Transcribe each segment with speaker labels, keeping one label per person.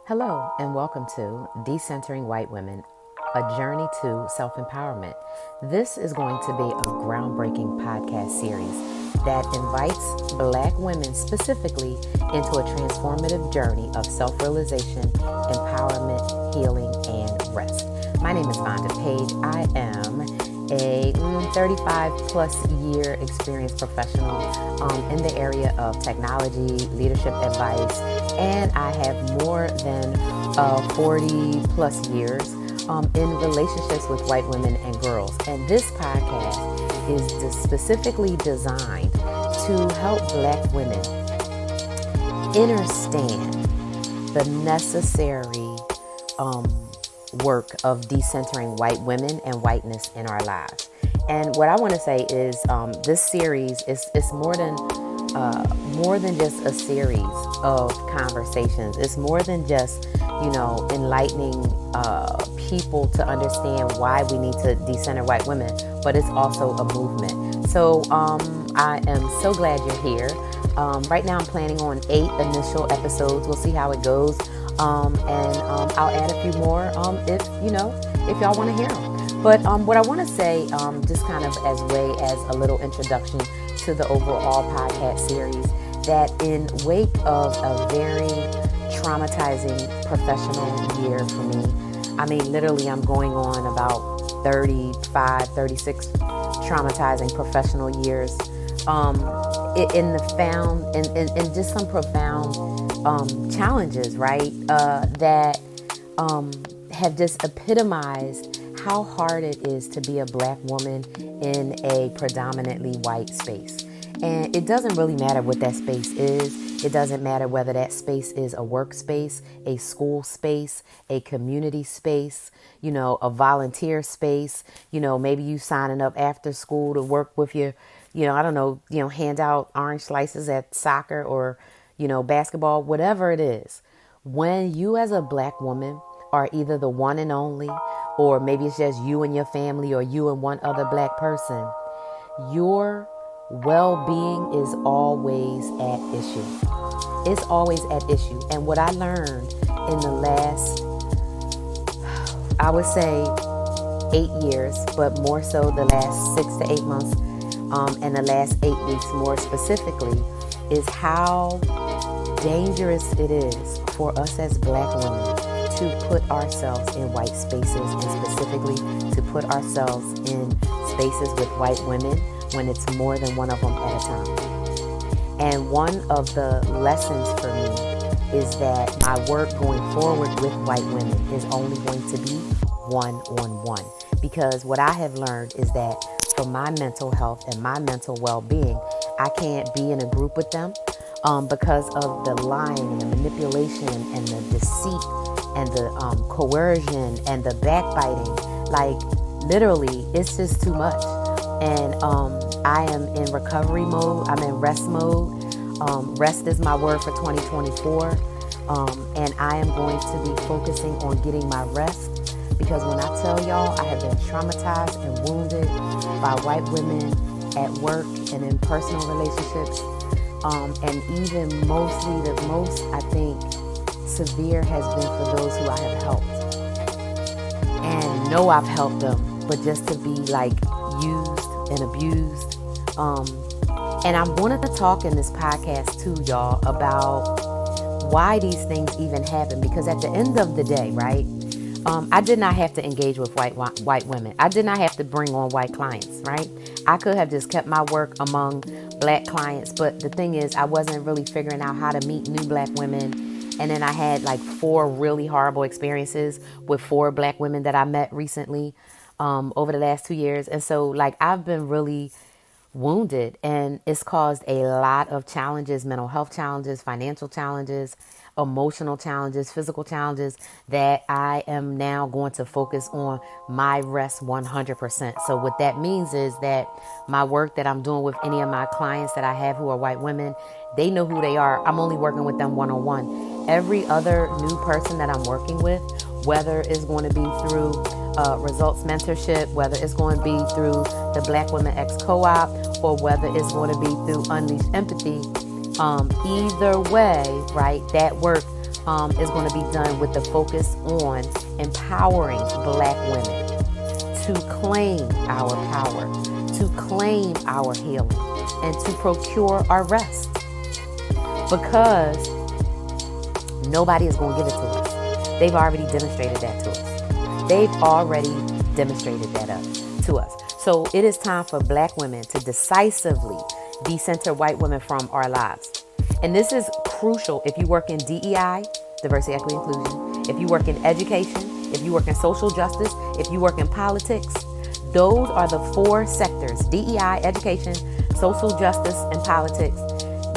Speaker 1: Hello, and welcome to Decentering White Women, a journey to self-empowerment. This is going to be a groundbreaking podcast series that invites Black women specifically into a transformative journey of self-realization, empowerment, healing, and rest. My name is Vonda Page. I am a 35 plus year experienced professional in the area of technology, leadership advice, and I have more than 40 plus years in relationships with white women and girls. And this podcast is specifically designed to help Black women understand the necessary work of decentering white women and whiteness in our lives. And what I want to say is this series is more than just a series of conversations. It's more than just, enlightening people to understand why we need to decenter white women, but it's also a movement. So I am so glad you're here. Right now I'm planning on 8 initial episodes. We'll see how it goes. And I'll add a few more if y'all want to hear them. But what I want to say, just kind of as a little introduction to the overall podcast series, that in wake of a very traumatizing professional year for me, I mean, literally I'm going on about 35, 36 traumatizing professional years, in just some profound challenges, right, that have just epitomized how hard it is to be a Black woman in a predominantly white space. And it doesn't really matter what that space is. It doesn't matter whether that space is a workspace, a school space, a community space, a volunteer space. Maybe you signing up after school to work with your, hand out orange slices at soccer or, basketball, whatever it is. When you as a Black woman are either the one and only, or maybe it's just you and your family or you and one other Black person, your well-being is always at issue. It's always at issue. And what I learned in the last, I would say 8 years, but more so the last 6 to 8 months, and the last 8 weeks more specifically, is how dangerous it is for us as Black women to put ourselves in white spaces, and specifically to put ourselves in spaces with white women when it's more than one of them at a time. And one of the lessons for me is that my work going forward with white women is only going to be one-on-one. Because what I have learned is that for my mental health and my mental well-being, I can't be in a group with them because of the lying and the manipulation and the deceit and the coercion and the backbiting. Like, literally, it's just too much. And I am in recovery mode. I'm in rest mode. Rest is my word for 2024. And I am going to be focusing on getting my rest, because when I tell y'all, I have been traumatized and wounded by white women at work and in personal relationships. And even the most, I think, severe has been for those who I have helped. And know I've helped them, but just to be like used and abused. And I wanted to talk in this podcast too, y'all, about why these things even happen. Because at the end of the day, right, I did not have to engage with white women. I did not have to bring on white clients, right? I could have just kept my work among Black clients. But the thing is, I wasn't really figuring out how to meet new Black women. And then I had like 4 really horrible experiences with 4 Black women that I met recently over the last 2 years. And so like I've been really wounded, and it's caused a lot of challenges, mental health challenges, financial challenges, emotional challenges, physical challenges, that I am now going to focus on my rest 100%. So what that means is that my work that I'm doing with any of my clients that I have who are white women, they know who they are. I'm only working with them one-on-one. Every other new person that I'm working with, whether it's going to be through Results Mentorship, whether it's going to be through the Black Women X Co-op, or whether it's going to be through Unleash Empathy, either way, right, that work is going to be done with the focus on empowering Black women to claim our power, to claim our healing, and to procure our rest. Because nobody is going to give it to us. They've already demonstrated that to us. They've already demonstrated that to us. So it is time for Black women to decisively decenter white women from our lives. And this is crucial if you work in DEI, diversity, equity, inclusion, if you work in education, if you work in social justice, if you work in politics. Those are the 4 sectors: DEI, education, social justice, and politics,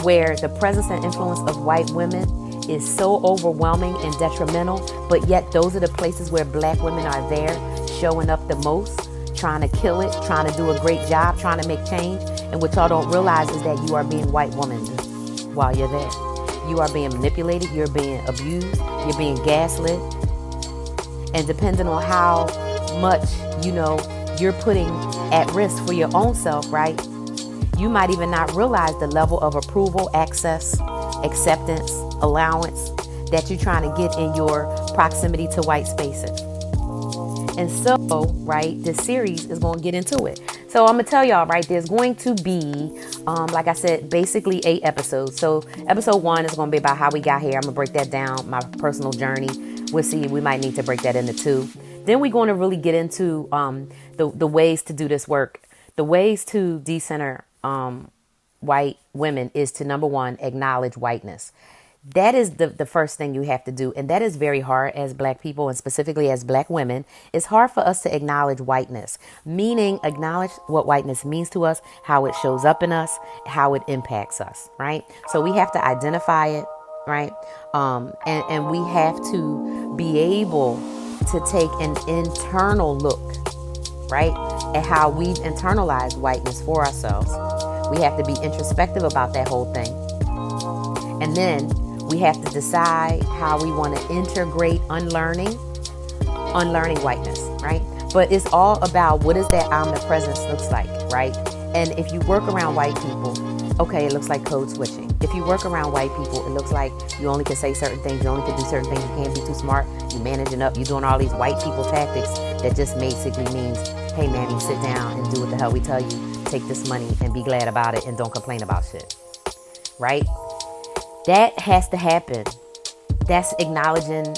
Speaker 1: where the presence and influence of white women is so overwhelming and detrimental, but yet those are the places where Black women are there, showing up the most, trying to kill it, trying to do a great job, trying to make change. And what y'all don't realize is that you are being white woman while you're there. You are being manipulated, you're being abused, you're being gaslit. And depending on how much, you're putting at risk for your own self, right? You might even not realize the level of approval, access, acceptance, allowance that you're trying to get in your proximity to white spaces. And so, right, this series is going to get into it. So I'm going to tell y'all, right, there's going to be, like I said, basically 8 episodes. So episode 1 is going to be about how we got here. I'm going to break that down, my personal journey. We'll see, we might need to break that into 2. Then we're going to really get into the ways to do this work. The ways to decenter white women is to, number 1, acknowledge whiteness. That is the first thing you have to do. And that is very hard as Black people, and specifically as Black women. It's hard for us to acknowledge whiteness, meaning acknowledge what whiteness means to us, how it shows up in us, how it impacts us, right? So we have to identify it, right? And we have to be able to take an internal look, right, at how we've internalized whiteness for ourselves. We have to be introspective about that whole thing. And then we have to decide how we want to integrate unlearning whiteness, right? But it's all about what is that omnipresence looks like, right? And if you work around white people, okay, it looks like code switching. If you work around white people, it looks like you only can say certain things, you only can do certain things, you can't be too smart, you're managing up, you're doing all these white people tactics that just basically means, hey, mammy, sit down and do what the hell we tell you. Take this money and be glad about it and don't complain about shit, right? That has to happen. That's acknowledging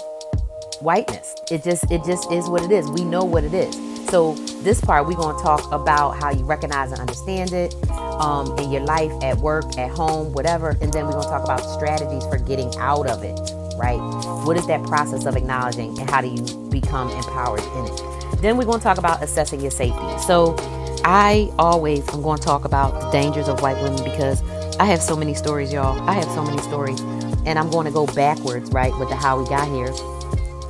Speaker 1: whiteness. It just is what it is. We know what it is. So this part, we're going to talk about how you recognize and understand it in your life, at work, at home, whatever. And then we're going to talk about strategies for getting out of it, right? What is that process of acknowledging and how do you become empowered in it? Then we're going to talk about assessing your safety. So I always am going to talk about the dangers of white women because I have so many stories, y'all. I have so many stories. And I'm going to go backwards, right, with the how we got here.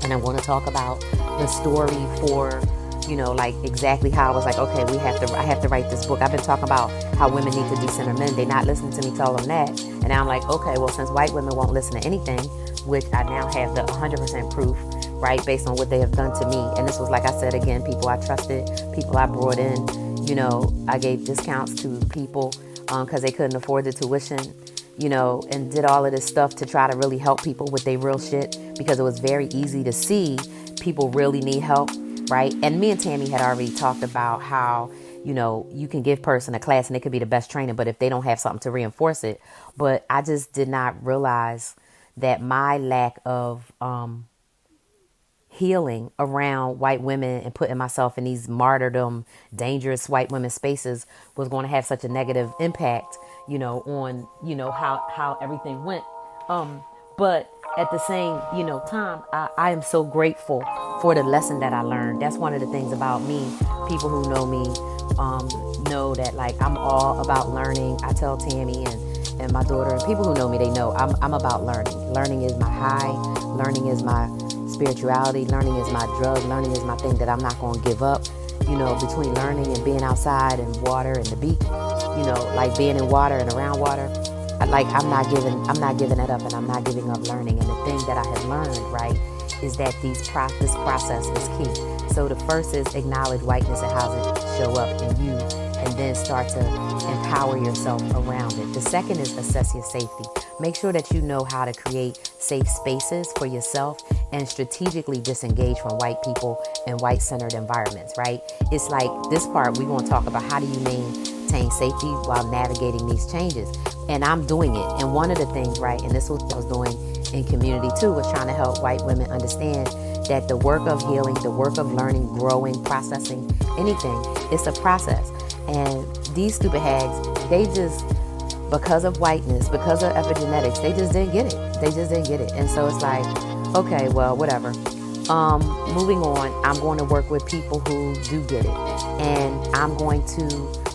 Speaker 1: And I'm going to talk about the story for, like exactly how I was like, okay, I have to write this book. I've been talking about how women need to decenter men. They're not listening to me tell them that. And now I'm like, okay, well, since white women won't listen to anything, which I now have the 100% proof, right, based on what they have done to me. And this was, like I said, again, people I trusted, people I brought in. I gave discounts to people because they couldn't afford the tuition, and did all of this stuff to try to really help people with their real shit because it was very easy to see people really need help, right? And me and Tammy had already talked about how, you can give person a class and it could be the best training, but if they don't have something to reinforce it. But I just did not realize that my lack of healing around white women and putting myself in these martyrdom, dangerous white women spaces was going to have such a negative impact, on, how everything went. But at the same, time, I am so grateful for the lesson that I learned. That's one of the things about me. People who know me, know that like I'm all about learning. I tell Tammy and my daughter and people who know me, they know I'm about learning. Learning is my high. Learning is my spirituality. Learning is my drug. Learning is my thing that I'm not going to give up. Between learning and being outside and water and the beach, like being in water and around water, I'm not giving it up, and I'm not giving up learning. And the thing that I have learned, right, is that this process is key. So the first is acknowledge whiteness and how it show up in you, and then start to empower yourself around it. The second is assess your safety. Make sure that you know how to create safe spaces for yourself and strategically disengage from white people and white-centered environments, right? It's like this part, we're going to talk about how do you maintain safety while navigating these changes. And I'm doing it. And one of the things, right, and this was what I was doing in community too, was trying to help white women understand that the work of healing, the work of learning, growing, processing, anything, it's a process. And these stupid hags, they just, because of whiteness, because of epigenetics, they just didn't get it. They just didn't get it. And so it's like, okay, well, whatever. Moving on, I'm going to work with people who do get it. And I'm going to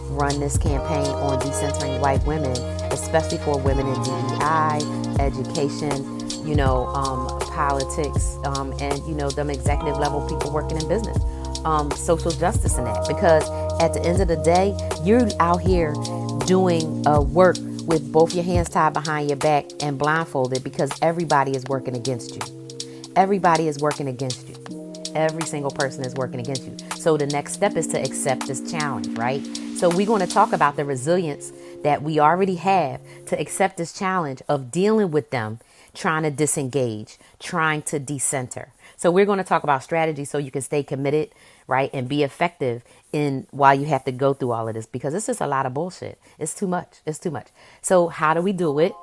Speaker 1: run this campaign on decentering white women, especially for women in DEI, education, politics, and, them executive level people working in business, social justice and that. Because at the end of the day, you're out here doing work with both your hands tied behind your back and blindfolded because everybody is working against you. Everybody is working against you. Every single person is working against you. So the next step is to accept this challenge, right? So we're going to talk about the resilience that we already have to accept this challenge of dealing with them, trying to disengage, trying to decenter. So we're going to talk about strategy so you can stay committed, right? And be effective in while you have to go through all of this, because it's just a lot of bullshit. It's too much. It's too much. So how do we do it?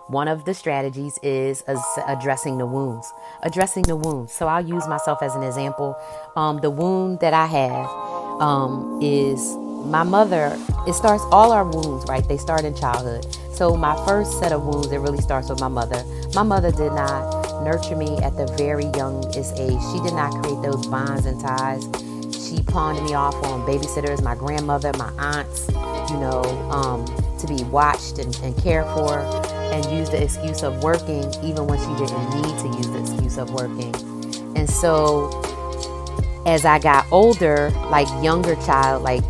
Speaker 1: One of the strategies is addressing the wounds. Addressing the wounds. So I'll use myself as an example. The wound that I have is my mother. It starts, all our wounds, right? They start in childhood. So my first set of wounds, it really starts with my mother. My mother did not nurture me at the very youngest age. She did not create those bonds and ties. She pawned me off on babysitters, my grandmother, my aunts, to be watched and cared for, and used the excuse of working even when she didn't need to use the excuse of working. And so as I got older, like younger child, like,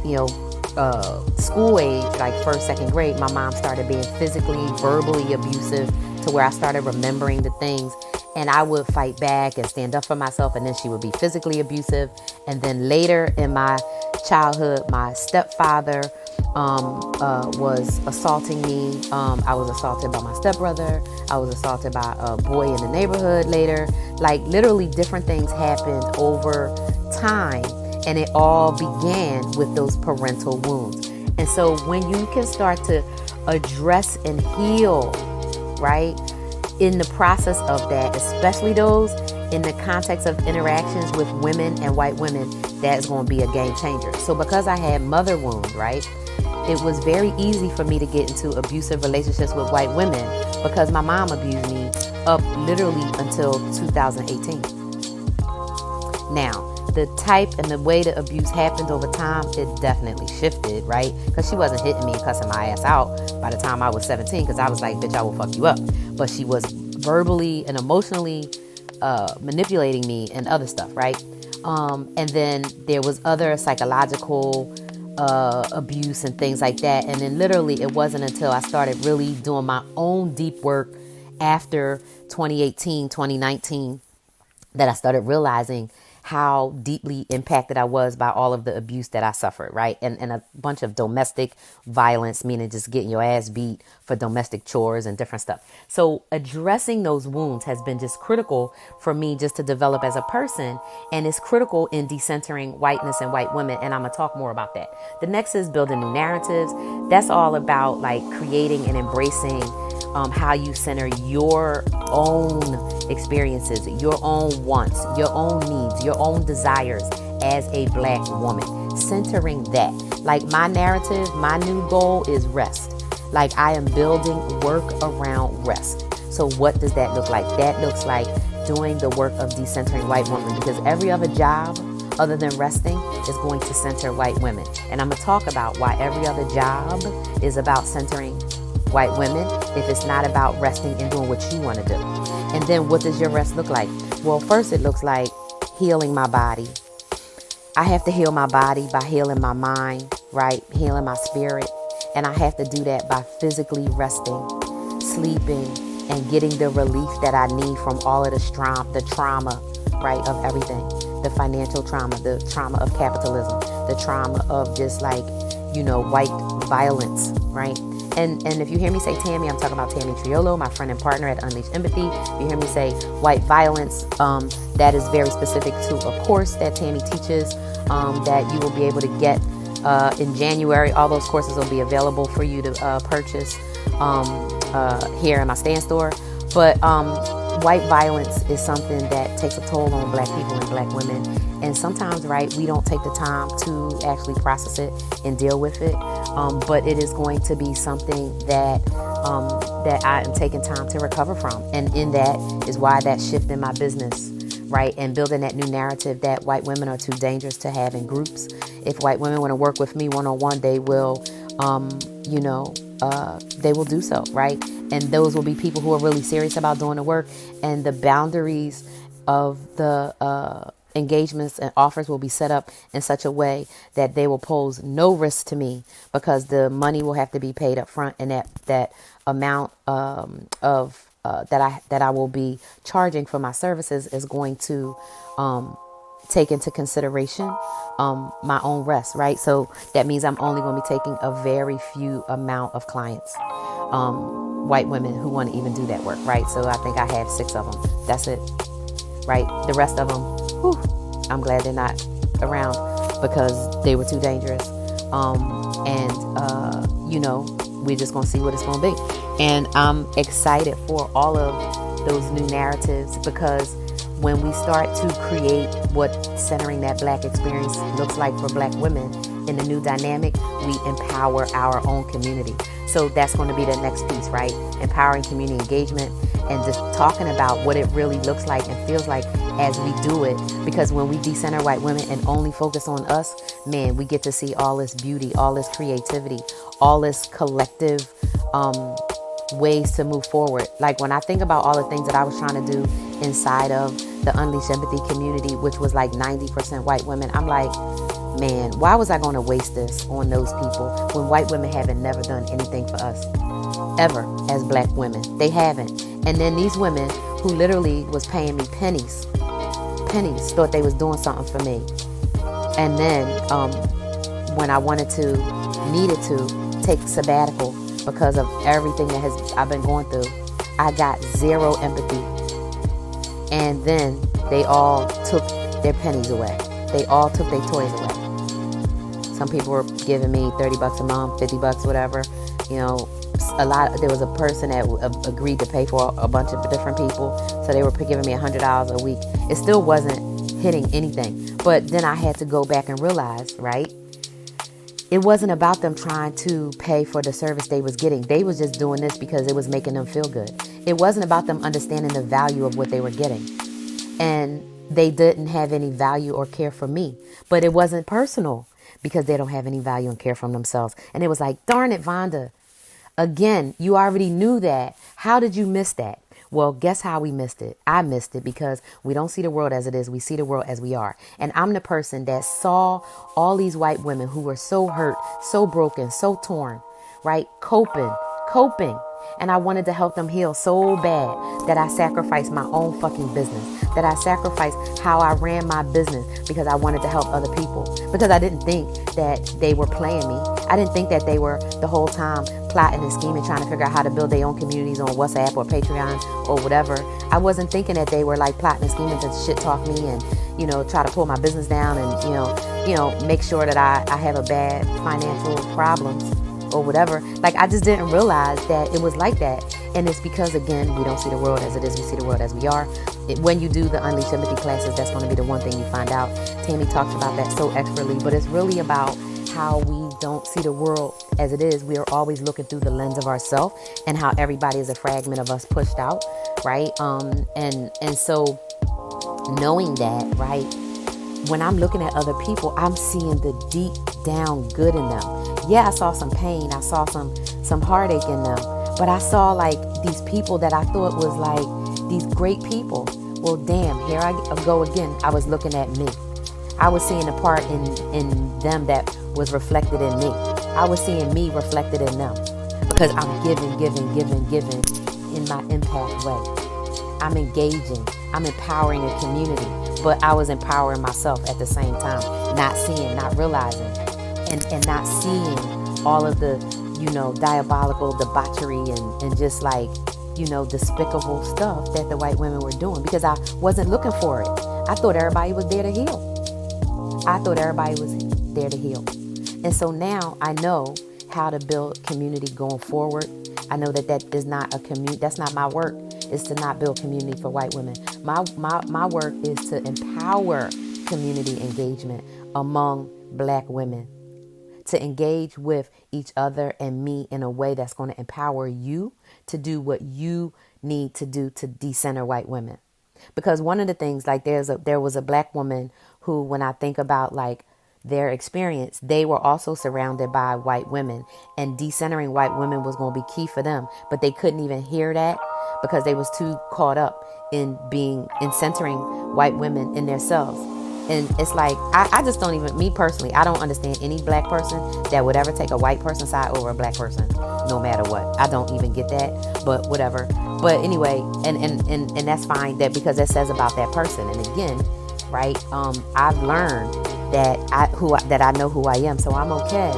Speaker 1: school age, like first, second grade, my mom started being physically, verbally abusive to where I started remembering the things. And I would fight back and stand up for myself. And then she would be physically abusive. And then later in my childhood, my stepfather was assaulting me. I was assaulted by my stepbrother. I was assaulted by a boy in the neighborhood later. Like literally different things happened over time. And it all began with those parental wounds. And so when you can start to address and heal, right, in the process of that, especially those in the context of interactions with women and white women, that's going to be a game changer. So because I had mother wounds, right, it was very easy for me to get into abusive relationships with white women because my mom abused me up literally until 2018. Now, the type and the way the abuse happened over time, it definitely shifted, right? Because she wasn't hitting me and cussing my ass out by the time I was 17, because I was like, bitch, I will fuck you up. But she was verbally and emotionally manipulating me and other stuff, right? And then there was other psychological abuse and things like that. And then literally it wasn't until I started really doing my own deep work after 2018, 2019, that I started realizing how deeply impacted I was by all of the abuse that I suffered, right? And a bunch of domestic violence, meaning just getting your ass beat for domestic chores and different stuff. So addressing those wounds has been just critical for me just to develop as a person. And it's critical in decentering whiteness and white women. And I'm going to talk more about that. The next is building new narratives. That's all about like creating and embracing how you center your own experiences, your own wants, your own needs, your own desires as a Black woman. Centering that. Like my narrative, my new goal is rest. Like I am building work around rest. So what does that look like? That looks like doing the work of decentering white women, because every other job other than resting is going to center white women. And I'm going to talk about why every other job is about centering white women if it's not about resting and doing what you want to do. And then what does your rest look like? Well, first it looks like healing my body. I have to heal my body by healing my mind, right? Healing my spirit. And I have to do that by physically resting, sleeping, and getting the relief that I need from all of the trauma, right, of everything. The financial trauma, the trauma of capitalism, the trauma of just like, white violence, right? And if you hear me say Tammy, I'm talking about Tammy Triolo, my friend and partner at Unleash Empathy. If you hear me say white violence, that is very specific to a course that Tammy teaches that you will be able to get in January. All those courses will be available for you to purchase here in my stand store. But white violence is something that takes a toll on Black people and Black women. And sometimes, right, we don't take the time to actually process it and deal with it. But it is going to be something that that I am taking time to recover from. And in that is why that shift in my business, right, and building that new narrative that white women are too dangerous to have in groups. If white women want to work with me one-on-one, they will, they will do so, right? And those will be people who are really serious about doing the work, and the boundaries of the engagements and offers will be set up in such a way that they will pose no risk to me, because the money will have to be paid up front, and that amount that I will be charging for my services is going to take into consideration my own rest, right? So that means I'm only going to be taking a very few amount of clients, white women who want to even do that work, right? So I think I have 6 of them. That's it, right? The rest of them, I'm glad they're not around because they were too dangerous. We're just going to see what it's going to be. And I'm excited for all of those new narratives, because when we start to create what centering that Black experience looks like for Black women in the new dynamic, we empower our own community. So that's going to be the next piece, right? Empowering community engagement and just talking about what it really looks like and feels like as we do it. Because when we decenter white women and only focus on us, man, we get to see all this beauty, all this creativity, all this collective ways to move forward. Like when I think about all the things that I was trying to do inside of the Unleash Empathy community, which was like 90% white women, I'm like, man, why was I going to waste this on those people when white women haven't never done anything for us ever as Black women? They haven't. And then these women who literally was paying me pennies, thought they was doing something for me. And then when I needed to take sabbatical because of everything that I've been going through, I got zero empathy. And then they all took their pennies away. They all took their toys away. Some people were giving me $30 a month, $50, whatever. There was a person that agreed to pay for a bunch of different people. So they were giving me $100 a week. It still wasn't hitting anything. But then I had to go back and realize, right? It wasn't about them trying to pay for the service they was getting. They was just doing this because it was making them feel good. It wasn't about them understanding the value of what they were getting. And they didn't have any value or care for me. But it wasn't personal because they don't have any value and care from themselves. And it was like, darn it, Vonda. Again, you already knew that. How did you miss that? Well, guess how we missed it? I missed it because we don't see the world as it is. We see the world as we are. And I'm the person that saw all these white women who were so hurt, so broken, so torn, right? Coping. And I wanted to help them heal so bad that I sacrificed my own fucking business, that I sacrificed how I ran my business because I wanted to help other people, because I didn't think that they were playing me. I didn't think that they were the whole time plotting and scheming, trying to figure out how to build their own communities on WhatsApp or Patreon or whatever. I wasn't thinking that they were like plotting and scheming to shit talk me and, try to pull my business down and, make sure that I have a bad financial problems or whatever. Like, I just didn't realize that it was like that. And it's because, again, we don't see the world as it is. We see the world as we are. When you do the Unleash Empathy classes, that's going to be the one thing you find out. Tammy talks about that so expertly, but it's really about how we don't see the world as it is. We are always looking through the lens of ourselves, and how everybody is a fragment of us pushed out, right? And so knowing that, right, when I'm looking at other people, I'm seeing the deep down good in them. Yeah, I saw some pain. I saw some heartache in them. But I saw like these people that I thought was like these great people. Well, damn, here I go again. I was looking at me. I was seeing the part in them that was reflected in me. I was seeing me reflected in them because I'm giving in my impact way. I'm engaging. I'm empowering a community, but I was empowering myself at the same time, not seeing, not realizing, and not seeing all of the diabolical debauchery and just like, despicable stuff that the white women were doing, because I wasn't looking for it. I thought everybody was there to heal. And so now I know how to build community going forward. I know that is not a community. That's not my work. Is to not build community for white women. My work is to empower community engagement among black women, to engage with each other and me in a way that's going to empower you to do what you need to do to decenter white women. Because one of the things, like there was a black woman who, when I think about like their experience, they were also surrounded by white women, and decentering white women was going to be key for them, but they couldn't even hear that because they was too caught up in centering white women in themselves. And it's like, I just don't even, me personally, I don't understand any black person that would ever take a white person's side over a black person, no matter what. I don't even get that, but whatever. But anyway, and that's fine, that because that says about that person. And again, right, I've learned that I know who I am, so I'm okay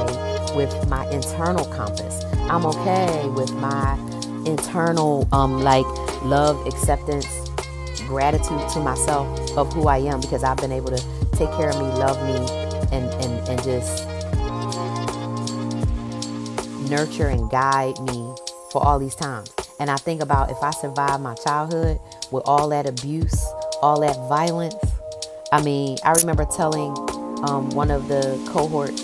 Speaker 1: with my internal compass. I'm okay with my internal like love, acceptance, gratitude to myself of who I am, because I've been able to take care of me, love me, and just nurture and guide me for all these times. And I think about, if I survived my childhood with all that abuse, all that violence. I mean, I remember telling one of the cohort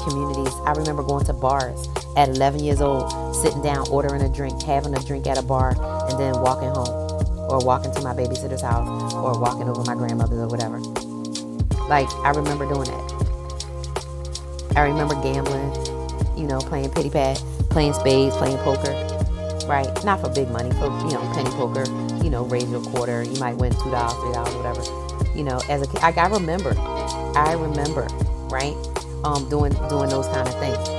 Speaker 1: communities, I remember going to bars at 11 years old, sitting down, ordering a drink, having a drink at a bar, and then walking home, or walking to my babysitter's house, or walking over my grandmother's, or whatever. Like, I remember doing that. I remember gambling, playing pity pad, playing spades, playing poker, right? Not for big money, for, penny poker, raise your quarter, you might win $2, $3, whatever. As a kid, I remember, right? Doing those kind of things,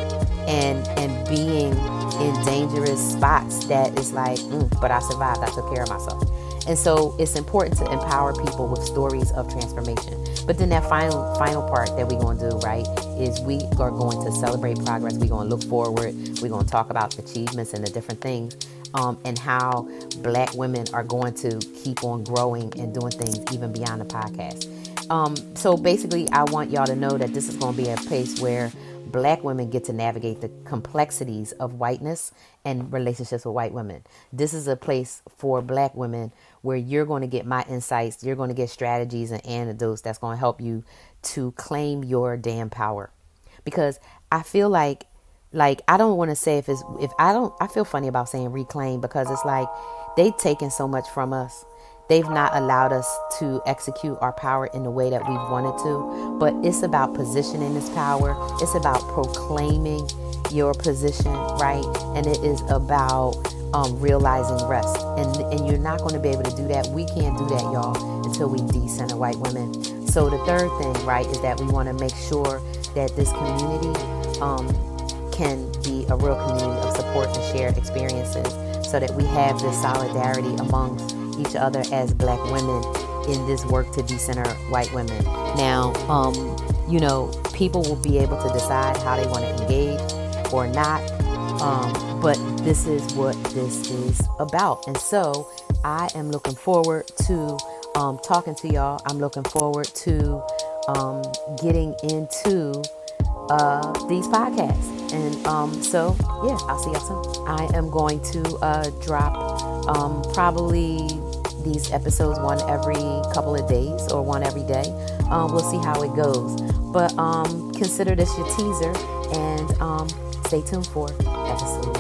Speaker 1: and being in dangerous spots that is like, but I survived, I took care of myself. And so it's important to empower people with stories of transformation. But then that final part that we're going to do, right, is we are going to celebrate progress. We're going to look forward. We're going to talk about achievements and the different things, and how black women are going to keep on growing and doing things even beyond the podcast. So basically, I want y'all to know that this is going to be a place where black women get to navigate the complexities of whiteness and relationships with white women. This is a place for black women where you're going to get my insights. You're going to get strategies and antidotes that's going to help you to claim your damn power. Because I feel like I don't want to say I feel funny about saying reclaim, because it's like they've taken so much from us. They've not allowed us to execute our power in the way that we've wanted to. But it's about positioning this power. It's about proclaiming your position, right? And it is about realizing rest. And you're not going to be able to do that. We can't do that, y'all, until we decenter white women. So the third thing, right, is that we want to make sure that this community can be a real community of support and shared experiences, so that we have this solidarity amongst each other as black women in this work to decenter white women. Now, people will be able to decide how they want to engage or not, but this is what this is about. And so I am looking forward to talking to y'all. I'm looking forward to getting into these podcasts. And so, yeah, I'll see y'all soon. I am going to drop probably these episodes one every couple of days or one every day. We'll see how it goes. But consider this your teaser, and stay tuned for episode